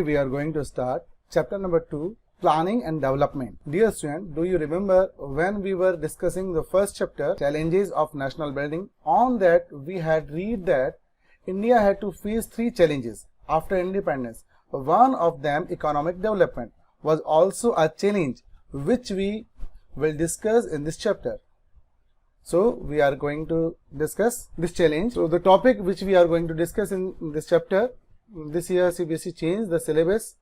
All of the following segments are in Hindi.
Today we are going to start chapter number 2, Planning and Development. Dear student, do you remember when we were discussing the first chapter, Challenges of National Building? On that we had read that India had to face 3 challenges after independence. One of them, economic development, was also a challenge which we will discuss in this chapter. So we are going to discuss this challenge. So the topic which we are going to discuss in this chapter, this year CBSE changed the syllabus.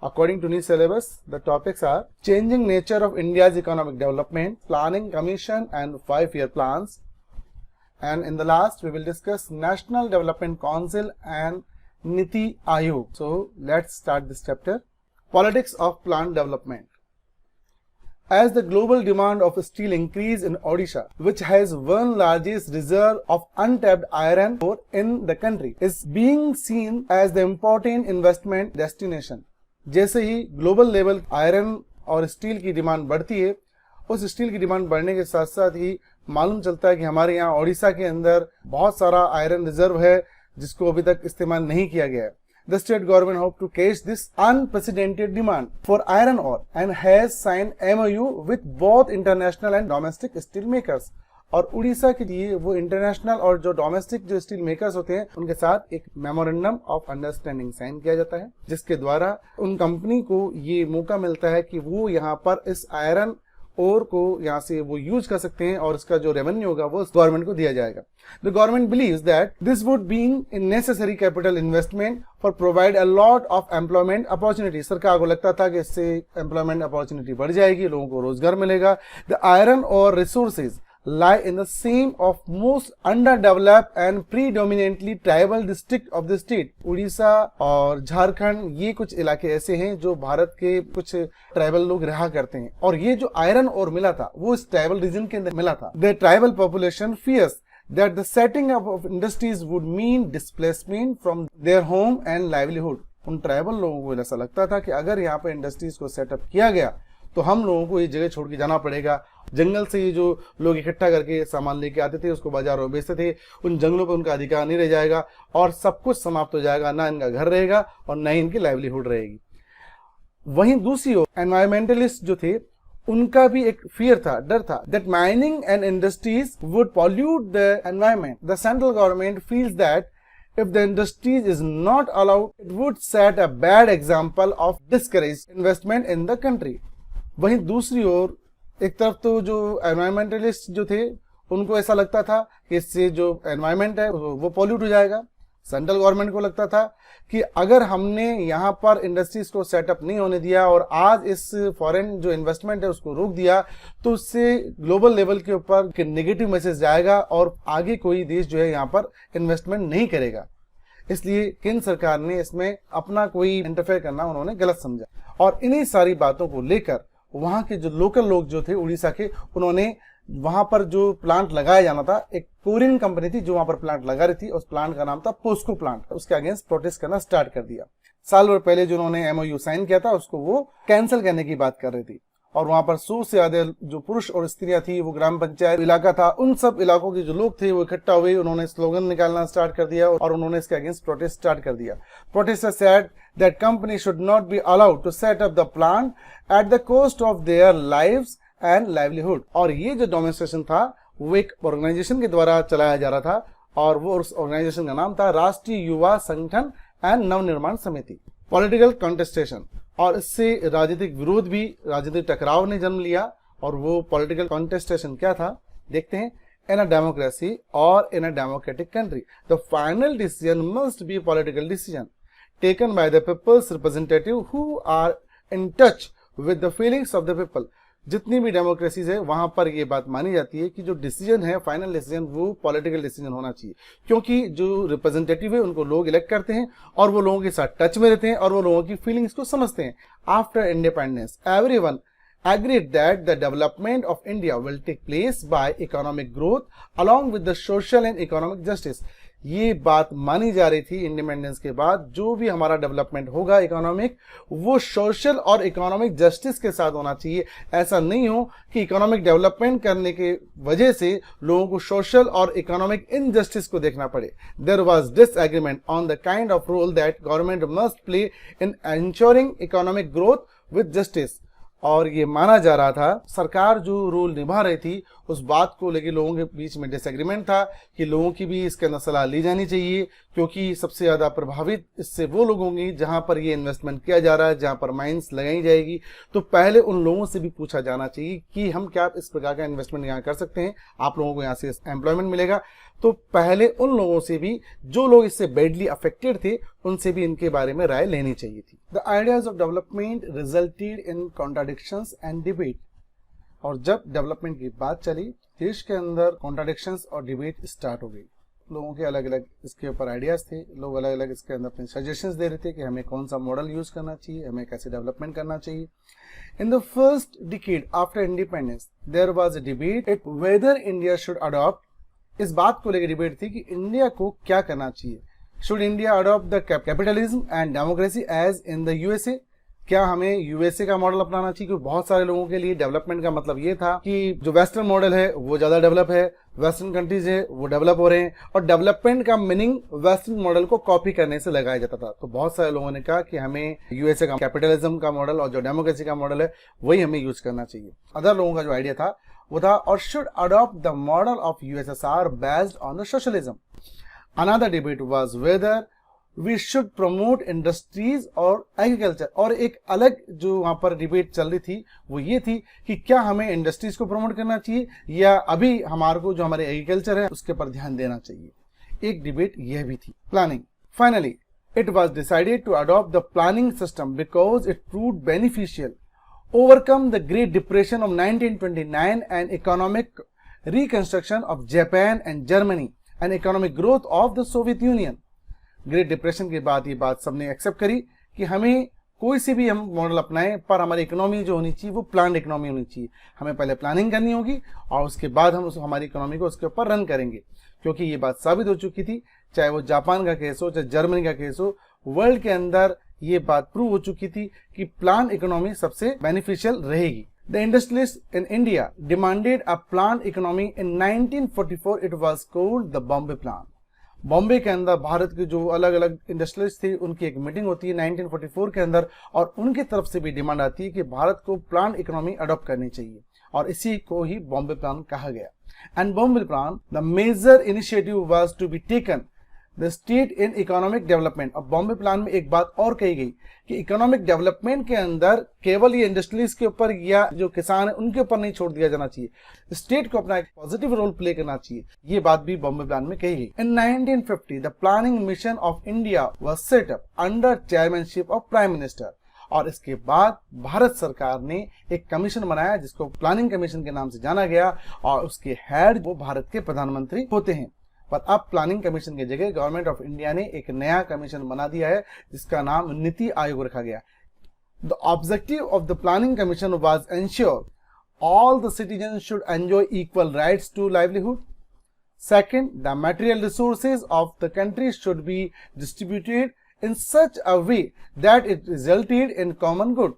According to new syllabus, the topics are changing nature of India's economic development, planning commission and 5-year plans. And in the last, we will discuss National Development Council and Niti Aayog. So let's start this chapter. Politics of plant development. As the global demand of steel increased in Odisha, which has one largest reserve of untapped iron ore in the country, is being seen as the important investment destination. जैसे ही ग्लोबल लेवल आयरन और स्टील की डिमांड बढ़ती है, उस स्टील की डिमांड बढ़ने के साथ साथ ही मालूम चलता है कि हमारे यहाँ ओडिशा के अंदर बहुत सारा आयरन रिजर्व है जिसको अभी तक इस्तेमाल नहीं किया गया है. The state government hope to catch this unprecedented demand for iron ore and has signed MOU with both international and domestic steel makers. और उड़ीसा के लिए वो इंटरनेशनल और जो डोमेस्टिक जो स्टील मेकर्स होते हैं उनके साथ एक मेमोरेंडम ऑफ अंडरस्टैंडिंग साइन किया जाता है, जिसके द्वारा उन कंपनी को ये मौका मिलता है कि वो यहाँ पर इस आयरन ओर को यहाँ से वो यूज कर सकते हैं और इसका जो रेवेन्यू होगा वो गवर्नमेंट को दिया जाएगा. The government believes that this would being in necessary capital investment for provide a lot of employment opportunity. सरकार को लगता था कि इससे एम्प्लॉयमेंट अपॉर्चुनिटी बढ़ जाएगी, लोगों को रोजगार मिलेगा. द आयरन और resources lie in the same of most underdeveloped and predominantly tribal district of the state. Orissa और झारखंड ये कुछ इलाके ऐसे हैं जो भारत के कुछ ट्राइबल लोग रहा करते हैं, और ये जो आयरन और मिला था वो इस ट्राइबल रीजन के अंदर मिला था. The tribal population fears that the setting up of industries would mean displacement from their home and livelihood. उन ट्राइबल लोगों को ऐसा लगता था कि अगर यहाँ पर इंडस्ट्रीज को सेटअप किया गया तो हम लोगों को ये जगह छोड़ के जाना पड़ेगा. जंगल से ये जो लोग इकट्ठा करके सामान लेके आते थे उसको बाजारों में बेचते थे, उन जंगलों पर उनका अधिकार नहीं रह जाएगा और सब कुछ समाप्त हो जाएगा, ना इनका घर रहेगा और ना ही इनकी लाइवलीहुड रहेगी. वहीं दूसरी ओर एनवायरमेंटलिस्ट जो थे उनका भी एक फियर था, डर था, that mining and industries would pollute the environment. The central government feels that if the industries is not allowed, it would set a bad example of discouraged investment in the country. वहीं दूसरी ओर एक तरफ तो जो एनवायरमेंटलिस्ट जो थे उनको ऐसा लगता था कि इससे जो एनवायरमेंट है वो पॉल्यूट हो जाएगा. सेंट्रल गवर्नमेंट को लगता था कि अगर हमने यहाँ पर इंडस्ट्रीज को सेटअप नहीं होने दिया और आज इस फॉरेन जो इन्वेस्टमेंट है उसको रोक दिया तो उससे ग्लोबल लेवल के ऊपर नेगेटिव मैसेज जाएगा और आगे कोई देश जो है यहाँ पर इन्वेस्टमेंट नहीं करेगा. इसलिए केंद्र सरकार ने इसमें अपना कोई इंटरफेयर करना उन्होंने गलत समझा, और इन्हीं सारी बातों को लेकर वहां के जो लोकल लोग जो थे उड़ीसा के, उन्होंने वहां पर जो प्लांट लगाया जाना था, एक कोरियन कंपनी थी जो वहां पर प्लांट लगा रही थी, उस प्लांट का नाम था पोस्को प्लांट, उसके अगेंस्ट प्रोटेस्ट करना स्टार्ट कर दिया. साल भर पहले जो उन्होंने एमओयू साइन किया था उसको वो कैंसिल करने की बात कर रही थी. और वहां पर 100 से ज्यादा जो पुरुष और स्त्रियां थी, वो ग्राम पंचायत इलाका था, उन सब इलाकों के जो लोग थे वो इकट्ठा हुए, उन्होंने स्लोगन निकालना स्टार्ट कर दिया और उन्होंने इसके अगेंस्ट प्रोटेस्ट स्टार्ट कर दिया. Protesters said that company should not be allowed to set up the plant at the cost of their lives and livelihood. और ये जो डेमोन्स्ट्रेशन था वो एक ऑर्गेनाइजेशन के द्वारा चलाया जा रहा था और वो उस ऑर्गेनाइजेशन का नाम था राष्ट्रीय युवा संगठन एंड नवनिर्माण समिति. पॉलिटिकल कॉन्टेस्टेशन, और इससे राजनीतिक विरोध भी, राजनीतिक टकराव ने जन्म लिया. और वो पॉलिटिकल कॉन्टेस्टेशन क्या था देखते हैं. इन अ डेमोक्रेसी और in a democratic country the final decision must be political decision taken by the people's representative who are in touch with the feelings of the people. जितनी भी डेमोक्रेसीज है वहां पर ये बात मानी जाती है कि जो डिसीजन है, फाइनल डिसीजन, वो पॉलिटिकल डिसीजन होना चाहिए, क्योंकि जो रिप्रेजेंटेटिव है उनको लोग इलेक्ट करते हैं और वो लोगों के साथ टच में रहते हैं और वो लोगों की फीलिंग्स को समझते हैं. After independence everyone agreed that the development of India will take place by economic growth along with the social and economic justice. ये बात मानी जा रही थी इंडिपेंडेंस के बाद, जो भी हमारा डेवलपमेंट होगा इकोनॉमिक, वो सोशल और इकोनॉमिक जस्टिस के साथ होना चाहिए। ऐसा नहीं हो कि इकोनॉमिक डेवलपमेंट करने के वजह से लोगों को सोशल और इकोनॉमिक इनजस्टिस को देखना पड़े। There was disagreement on the kind of role that government must play in ensuring economic growth with justice. और ये माना जा रहा था, सरकार जो रोल निभा रही थी उस बात को लेकर लोगों के बीच में डिसएग्रीमेंट था कि लोगों की भी इसके अंदर सलाह ली जानी चाहिए, क्योंकि सबसे ज़्यादा प्रभावित इससे वो लोग होंगे जहां पर ये इन्वेस्टमेंट किया जा रहा है, जहां पर माइंस लगाई जाएगी। तो पहले उन लोगों से भी पूछा जाना चाहिए कि हम क्या इस प्रकार का इन्वेस्टमेंट यहाँ कर सकते हैं, आप लोगों को यहाँ से एम्प्लॉयमेंट मिलेगा। तो पहले उन लोगों से भी, जो लोग इससे बैडली अफेक्टेड थे, उनसे भी इनके बारे में राय लेनी चाहिए थी। The ideas of development resulted in contradictions and debate. और जब डेवलपमेंट की बात चली, देश के अंदर कॉन्ट्राडिक्शंस और डिबेट स्टार्ट हो गई। लोगों के अलग अलग इसके ऊपर आइडियाज थे, लोग अलग अलग इसके अंदर अपने सजेशंस दे रहे थे कि हमें कौन सा मॉडल यूज करना चाहिए, हमें कैसे डेवलपमेंट करना चाहिए। In the first decade after independence there was a debate whether India should adopt. इस बात को लेकर डिबेट थी कि इंडिया को क्या करना चाहिए। Should India adopt the capitalism and democracy as in the USA. क्या हमें यूएसए का मॉडल अपनाना चाहिए? क्योंकि बहुत सारे लोगों के लिए डेवलपमेंट का मतलब ये था कि जो वेस्टर्न मॉडल है वो ज्यादा डेवलप है, वेस्टर्न कंट्रीज है वो डेवलप हो रहे हैं, और डेवलपमेंट का मीनिंग वेस्टर्न मॉडल को कॉपी करने से लगाया जाता था। तो बहुत सारे लोगों ने कहा कि हमें यूएसए का कैपिटलिज्म का मॉडल और जो डेमोक्रेसी का मॉडल है वही हमें यूज करना चाहिए। अदर लोगों का जो आइडिया था वो था, और should adopt the model of USSR based on the socialism. Another debate was whether we should promote industries और एग्रीकल्चर। और एक अलग जो वहां पर डिबेट चल रही थी वो ये थी कि क्या हमें इंडस्ट्रीज को प्रमोट करना चाहिए या अभी हमारे को जो हमारे एग्रीकल्चर है उसके पर ध्यान देना चाहिए। एक डिबेट यह भी थी। Planning. Finally it was decided to adopt the planning system because it proved beneficial, overcome the Great Depression of 1929 and economic reconstruction of Japan and Germany and economic growth of the Soviet Union। Great depression के बाद ये बात सबने एक्सेप्ट करी कि हमें कोई से भी हम मॉडल अपनाएं, पर हमारी इकोनॉमी जो होनी चाहिए वो प्लान्ड इकोनॉमी होनी चाहिए। हमें पहले प्लानिंग करनी होगी और उसके बाद हम हमारी इकोनॉमी को उसके ऊपर रन करेंगे, क्योंकि ये बात साबित हो चुकी थी, चाहे वो जापान का केस हो, चाहे जर्मनी का केस हो, वर्ल्ड के अंदर ये बात प्रूव हो चुकी थी कि प्लान इकोनॉमी सबसे बेनिफिशियल रहेगी। The industrialist in India demanded a plan economy in 1944। It was called the Bombay plan. Bombay के अंदर भारत के जो अलग अलग इंडस्ट्रियलिस्ट थे उनकी एक मीटिंग होती है 1944 के अंदर, और उनकी तरफ से भी डिमांड आती है कि भारत को प्लान इकोनॉमी अडॉप्ट करनी चाहिए, और इसी को ही बॉम्बे प्लान कहा गया। And Bombay plan the major initiative was to be taken the state in economic development. अब बॉम्बे प्लान में एक बात और कही गई कि इकोनॉमिक डेवलपमेंट के अंदर केवल ये इंडस्ट्रीज के ऊपर या जो किसान है उनके ऊपर नहीं छोड़ दिया जाना चाहिए, स्टेट को अपना एक पॉजिटिव रोल प्ले करना चाहिए। ये बात भी बॉम्बे प्लान में कही गई। इन 1950 the planning mission of India was set up under chairmanship of prime minister. और इसके बाद भारत सरकार ने एक कमीशन बनाया जिसको प्लानिंग कमीशन के नाम से जाना गया, और उसके हेड वो भारत के प्रधानमंत्री होते हैं। पर अब प्लानिंग कमीशन की जगह गवर्नमेंट ऑफ इंडिया ने एक नया कमीशन बना दिया है जिसका नाम नीति आयोग रखा गया। The objective of the planning commission was ensure all the citizen should enjoy equal rights to livelihood. Second, the material resources of the country should be distributed in such a way that it resulted in common good.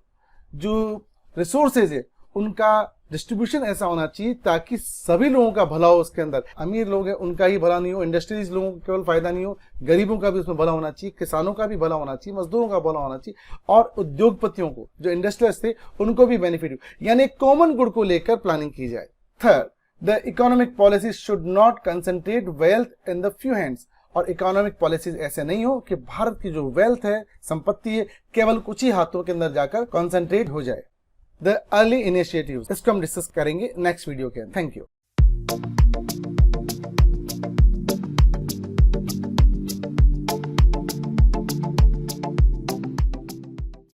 जो रिसोर्सेज है उनका डिस्ट्रीब्यूशन ऐसा होना चाहिए ताकि सभी लोगों का भला हो। उसके अंदर अमीर लोग हैं उनका ही भला नहीं हो, इंडस्ट्रीज लोगों को केवल फायदा नहीं हो, गरीबों का भी उसमें भला होना चाहिए, किसानों का भी भला होना चाहिए, मजदूरों का भला होना चाहिए, और उद्योगपतियों को जो इंडस्ट्रियलिस्ट थे उनको भी बेनिफिट हो, यानी कॉमन गुड को लेकर प्लानिंग की जाए। Third, the economic policy should not concentrate wealth in the few hands. और इकोनॉमिक पॉलिसीज ऐसे नहीं हो कि भारत की जो वेल्थ है, संपत्ति है, केवल कुछ ही हाथों के अंदर जाकर कॉन्सेंट्रेट हो जाए। द अर्ली इनिशिएटिव्स, इसको हम डिस्कस करेंगे नेक्स्ट वीडियो के अंदर। Thank you.